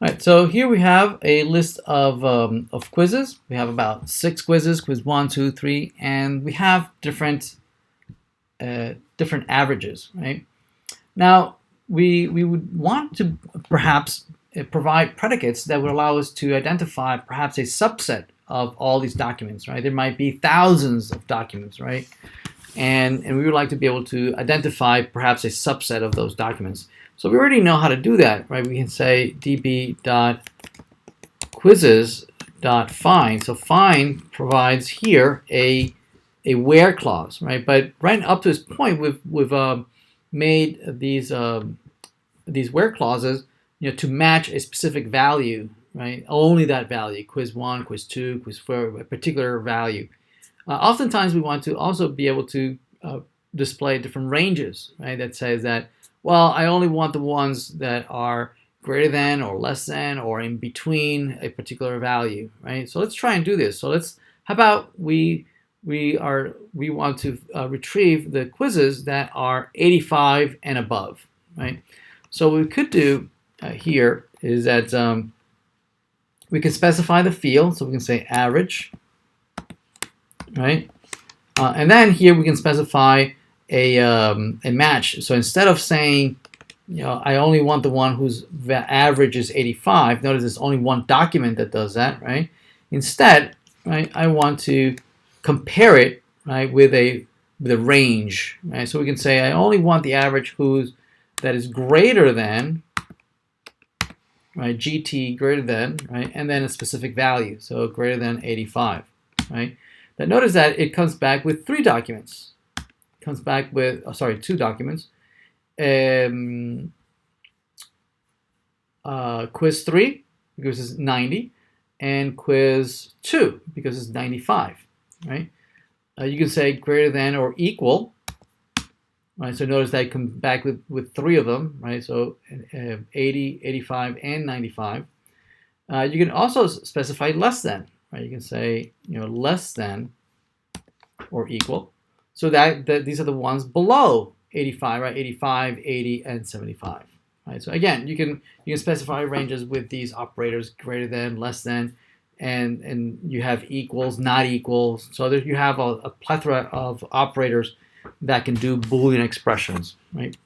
Right, so here we have a list of quizzes. We have about 6 quizzes, quiz 1, 2, 3, and we have different averages, right? Now, we would want to perhaps provide predicates that would allow us to identify perhaps a subset of all these documents, right? There might be thousands of documents, right? And we would like to be able to identify perhaps a subset of those documents. So we already know how to do that, right? We can say db.quizzes.find. So find provides here a where clause, right? But right up to this point, we've made these where clauses, to match a specific value, right? Only that value, quiz 1, quiz 2, quiz 4, a particular value. Oftentimes we want to also be able to display different ranges, right? That says that, well, I only want the ones that are greater than or less than or in between a particular value, right? So let's try and do this. So how about we want to retrieve the quizzes that are 85 and above, right? So what we could do here is that we can specify the field. So we can say average, right? And then here we can specify a match. So instead of saying, I only want the one whose average is 85, notice there's only one document that does that, right? Instead, right, I want to compare it, right, with a range, right? So we can say I only want the average that is greater than, right, GT greater than, right, and then a specific value, so greater than 85, right? Now notice that it comes back with 3 documents. It comes back with, 2 documents. Quiz 3 because it's 90, and quiz 2 because it's 95, right? You can say greater than or equal, right? So notice that it comes back with 3 of them, right? So 80, 85, and 95. You can also specify less than, right? You can say, less than or equal. So that these are the ones below 85, right? 85, 80, and 75. Right? So again, you can specify ranges with these operators: greater than, less than, and you have equals, not equals. So there you have a plethora of operators that can do Boolean expressions, right?